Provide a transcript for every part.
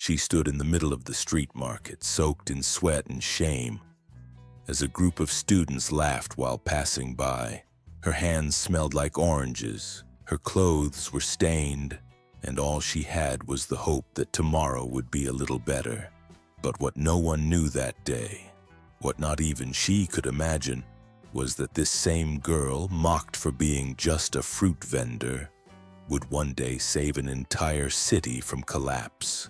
She stood in the middle of the street market, soaked in sweat and shame, as a group of students laughed while passing by. Her hands smelled like oranges, her clothes were stained, and all she had was the hope that tomorrow would be a little better. But what no one knew that day, what not even she could imagine, was that this same girl, mocked for being just a fruit vendor, would one day save an entire city from collapse.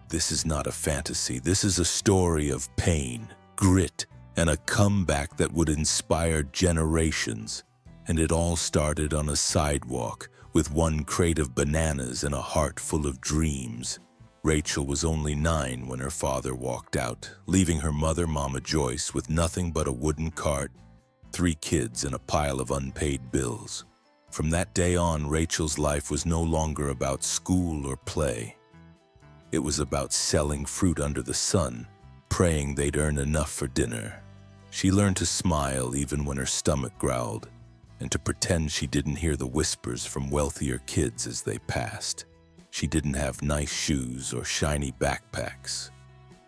This is not a fantasy. This is a story of pain, grit, and a comeback that would inspire generations. And it all started on a sidewalk with one crate of bananas and a heart full of dreams. Rachel was only 9 when her father walked out, leaving her mother, Mama Joyce, with nothing but a wooden cart, 3 kids, and a pile of unpaid bills. From that day on, Rachel's life was no longer about school or play. It was about selling fruit under the sun, praying they'd earn enough for dinner. She learned to smile even when her stomach growled, and to pretend she didn't hear the whispers from wealthier kids as they passed. She didn't have nice shoes or shiny backpacks.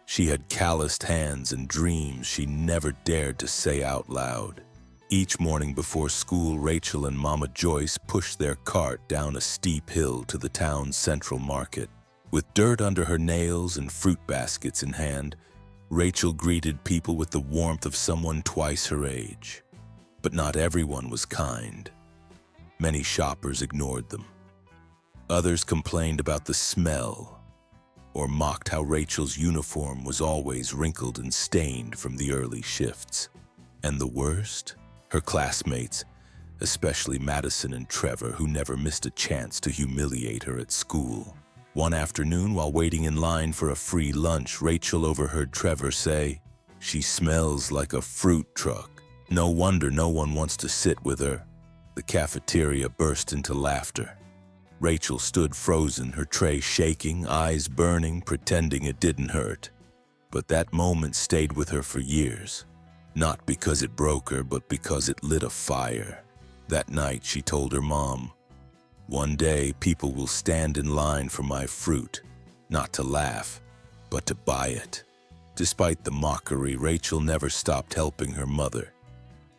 She had calloused hands and dreams she never dared to say out loud. Each morning before school, Rachel and Mama Joyce pushed their cart down a steep hill to the town's central market. With dirt under her nails and fruit baskets in hand, Rachel greeted people with the warmth of someone twice her age. But not everyone was kind. Many shoppers ignored them. Others complained about the smell, or mocked how Rachel's uniform was always wrinkled and stained from the early shifts. And the worst? Her classmates, especially Madison and Trevor, who never missed a chance to humiliate her at school. One afternoon, while waiting in line for a free lunch, Rachel overheard Trevor say, "She smells like a fruit truck. No wonder no one wants to sit with her." The cafeteria burst into laughter. Rachel stood frozen, her tray shaking, eyes burning, pretending it didn't hurt. But that moment stayed with her for years. Not because it broke her, but because it lit a fire. That night, she told her mom, "One day, people will stand in line for my fruit, not to laugh, but to buy it." Despite the mockery, Rachel never stopped helping her mother.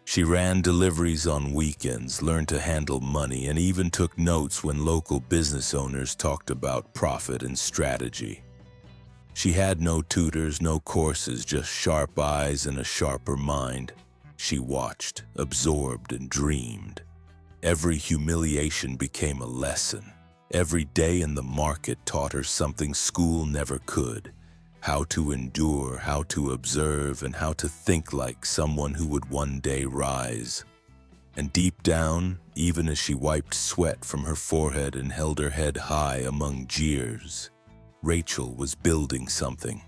She ran deliveries on weekends, learned to handle money, and even took notes when local business owners talked about profit and strategy. She had no tutors, no courses, just sharp eyes and a sharper mind. She watched, absorbed, and dreamed. Every humiliation became a lesson. Every day in the market taught her something school never could: how to endure, how to observe, and how to think like someone who would one day rise. And deep down, even as she wiped sweat from her forehead and held her head high among jeers, Rachel was building something.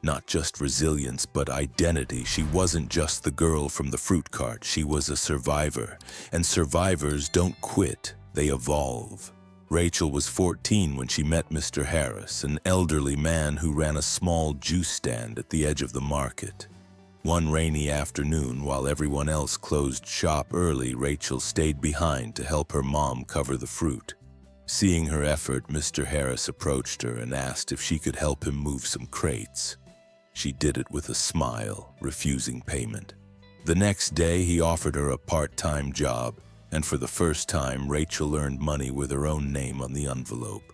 Not just resilience, but identity. She wasn't just the girl from the fruit cart. She was a survivor. And survivors don't quit, they evolve. Rachel was 14 when she met Mr. Harris, an elderly man who ran a small juice stand at the edge of the market. One rainy afternoon, while everyone else closed shop early, Rachel stayed behind to help her mom cover the fruit. Seeing her effort, Mr. Harris approached her and asked if she could help him move some crates. She did it with a smile, refusing payment. The next day, he offered her a part-time job, and for the first time, Rachel earned money with her own name on the envelope.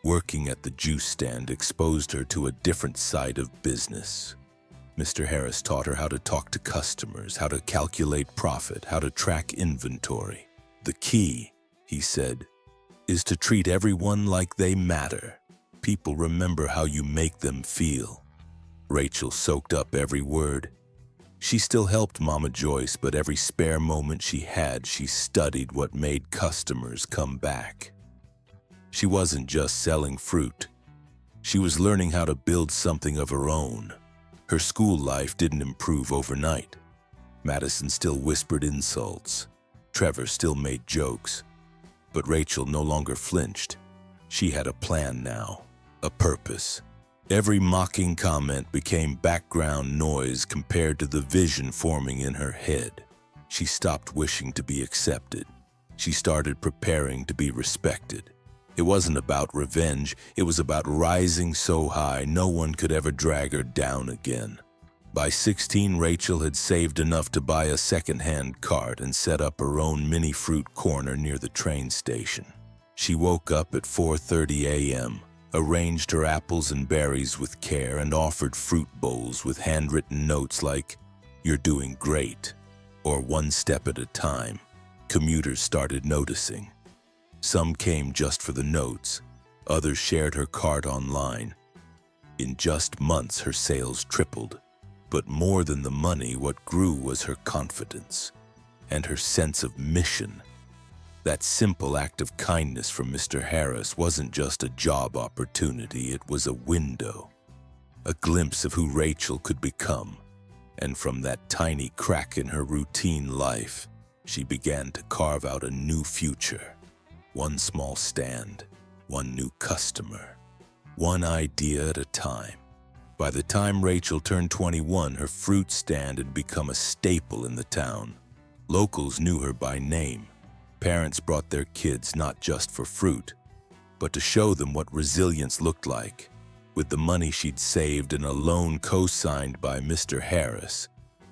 Working at the juice stand exposed her to a different side of business. Mr. Harris taught her how to talk to customers, how to calculate profit, how to track inventory. "The key," he said, "is to treat everyone like they matter. People remember how you make them feel." Rachel soaked up every word. She still helped Mama Joyce, but every spare moment she had, she studied what made customers come back. She wasn't just selling fruit. She was learning how to build something of her own. Her school life didn't improve overnight. Madison still whispered insults. Trevor still made jokes. But Rachel no longer flinched. She had a plan now, a purpose. Every mocking comment became background noise compared to the vision forming in her head. She stopped wishing to be accepted. She started preparing to be respected. It wasn't about revenge, it was about rising so high no one could ever drag her down again. By 16, Rachel had saved enough to buy a second-hand cart and set up her own mini fruit corner near the train station. She woke up at 4:30 a.m., arranged her apples and berries with care, and offered fruit bowls with handwritten notes like, "You're doing great," or "One step at a time." Commuters started noticing. Some came just for the notes, others shared her cart online. In just months, her sales tripled. But more than the money, what grew was her confidence and her sense of mission. That simple act of kindness from Mr. Harris wasn't just a job opportunity, it was a window, a glimpse of who Rachel could become. And from that tiny crack in her routine life, she began to carve out a new future. One small stand, one new customer, one idea at a time. By the time Rachel turned 21, her fruit stand had become a staple in the town. Locals knew her by name. Parents brought their kids not just for fruit, but to show them what resilience looked like. With the money she'd saved and a loan co-signed by Mr. Harris,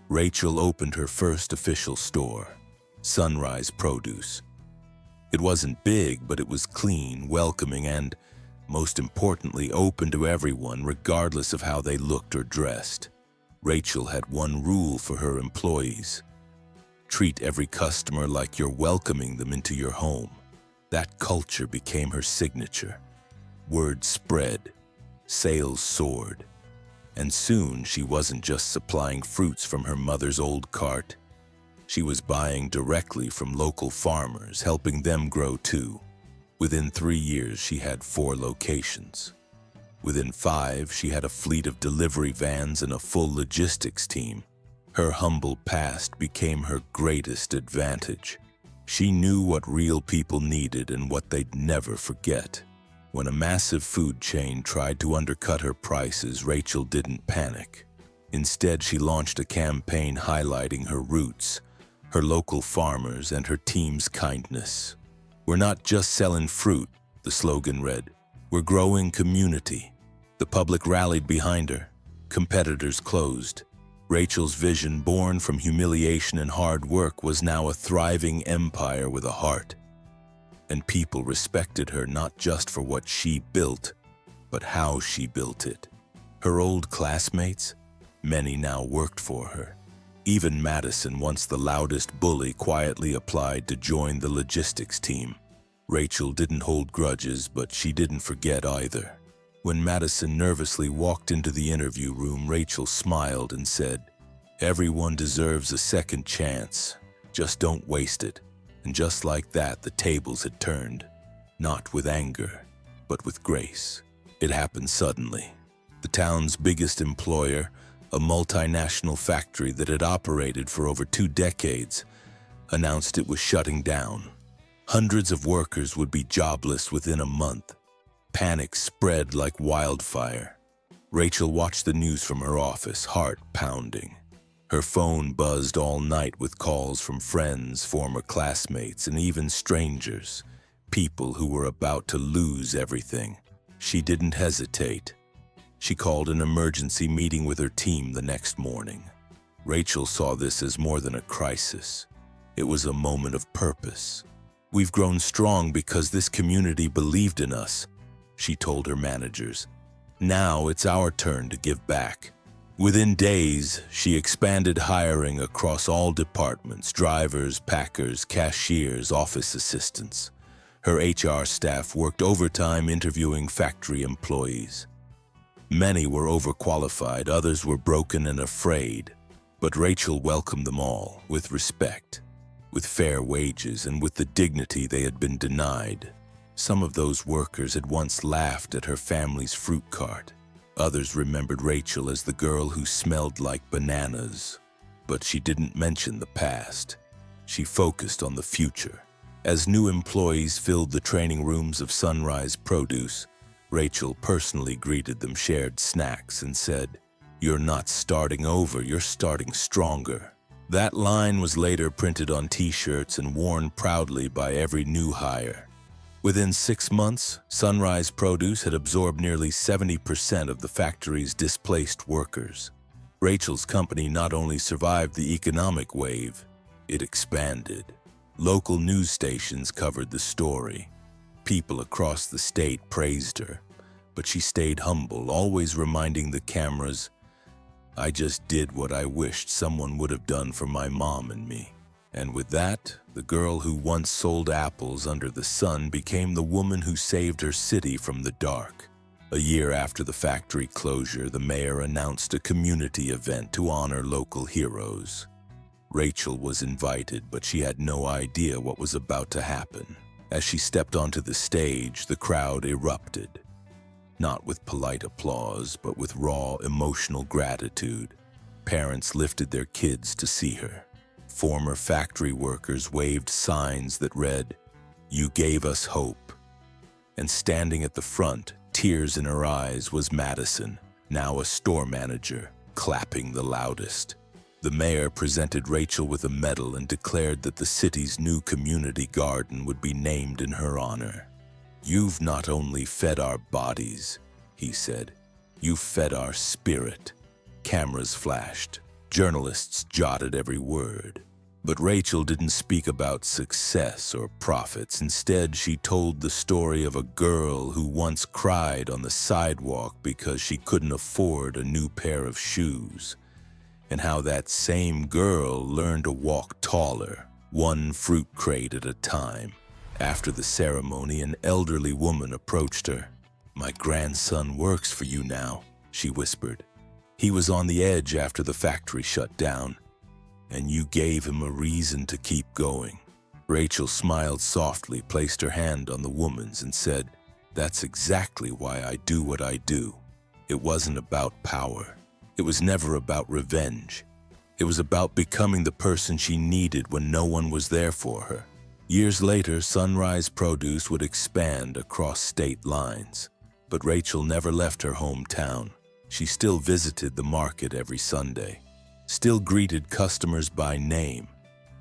Rachel opened her first official store, Sunrise Produce. It wasn't big, but it was clean, welcoming, and most importantly, open to everyone regardless of how they looked or dressed. Rachel had one rule for her employees: treat every customer like you're welcoming them into your home. That culture became her signature. Word spread, sales soared, and soon she wasn't just supplying fruits from her mother's old cart. She was buying directly from local farmers, helping them grow too. Within 3 years, she had 4 locations. Within 5, she had a fleet of delivery vans and a full logistics team. Her humble past became her greatest advantage. She knew what real people needed and what they'd never forget. When a massive food chain tried to undercut her prices, Rachel didn't panic. Instead, she launched a campaign highlighting her roots, her local farmers, and her team's kindness. "We're not just selling fruit," the slogan read. "We're growing community." The public rallied behind her. Competitors closed. Rachel's vision, born from humiliation and hard work, was now a thriving empire with a heart. And people respected her not just for what she built, but how she built it. Her old classmates, many now worked for her. Even Madison, once the loudest bully, quietly applied to join the logistics team. Rachel didn't hold grudges, but she didn't forget either. When Madison nervously walked into the interview room, Rachel smiled and said, "Everyone deserves a second chance. Just don't waste it." And just like that, the tables had turned. Not with anger, but with grace. It happened suddenly. The town's biggest employer, a multinational factory that had operated for over 2 decades, announced it was shutting down. Hundreds of workers would be jobless within a month. Panic spread like wildfire. Rachel watched the news from her office, heart pounding. Her phone buzzed all night with calls from friends, former classmates, and even strangers, people who were about to lose everything. She didn't hesitate. She called an emergency meeting with her team the next morning. Rachel saw this as more than a crisis. It was a moment of purpose. "We've grown strong because this community believed in us," she told her managers. "Now it's our turn to give back." Within days, she expanded hiring across all departments: drivers, packers, cashiers, office assistants. Her HR staff worked overtime interviewing factory employees. Many were overqualified, others were broken and afraid. But Rachel welcomed them all with respect, with fair wages, and with the dignity they had been denied. Some of those workers had once laughed at her family's fruit cart. Others remembered Rachel as the girl who smelled like bananas. But she didn't mention the past. She focused on the future. As new employees filled the training rooms of Sunrise Produce, Rachel personally greeted them, shared snacks, and said, "You're not starting over, you're starting stronger." That line was later printed on t-shirts and worn proudly by every new hire. Within 6 months, Sunrise Produce had absorbed nearly 70% of the factory's displaced workers. Rachel's company not only survived the economic wave, it expanded. Local news stations covered the story. People across the state praised her, but she stayed humble, always reminding the cameras, "I just did what I wished someone would have done for my mom and me." And with that, the girl who once sold apples under the sun became the woman who saved her city from the dark. A year after the factory closure, the mayor announced a community event to honor local heroes. Rachel was invited, but she had no idea what was about to happen. As she stepped onto the stage, the crowd erupted. Not with polite applause, but with raw, emotional gratitude. Parents lifted their kids to see her. Former factory workers waved signs that read, "You gave us hope." And standing at the front, tears in her eyes, was Madison, now a store manager, clapping the loudest. The mayor presented Rachel with a medal and declared that the city's new community garden would be named in her honor. "You've not only fed our bodies," he said, "you've fed our spirit." Cameras flashed. Journalists jotted every word. But Rachel didn't speak about success or profits. Instead, she told the story of a girl who once cried on the sidewalk because she couldn't afford a new pair of shoes, and how that same girl learned to walk taller, one fruit crate at a time. After the ceremony, an elderly woman approached her. "My grandson works for you now," she whispered. "He was on the edge after the factory shut down, and you gave him a reason to keep going." Rachel smiled softly, placed her hand on the woman's, and said, "That's exactly why I do what I do." It wasn't about power. It was never about revenge. It was about becoming the person she needed when no one was there for her. Years later, Sunrise Produce would expand across state lines. But Rachel never left her hometown. She still visited the market every Sunday, still greeted customers by name,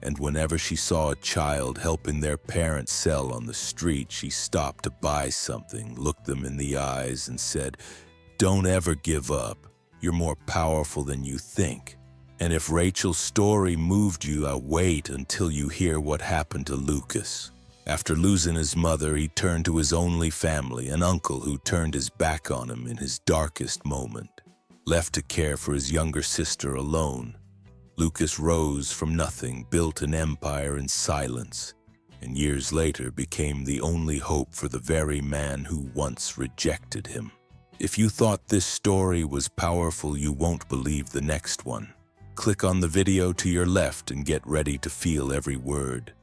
and whenever she saw a child helping their parents sell on the street, she stopped to buy something, looked them in the eyes, and said, "Don't ever give up. You're more powerful than you think." And if Rachel's story moved you, wait until you hear what happened to Lucas. After losing his mother, he turned to his only family, an uncle who turned his back on him in his darkest moment. Left to care for his younger sister alone, Lucas rose from nothing, built an empire in silence, and years later became the only hope for the very man who once rejected him. If you thought this story was powerful, you won't believe the next one. Click on the video to your left and get ready to feel every word.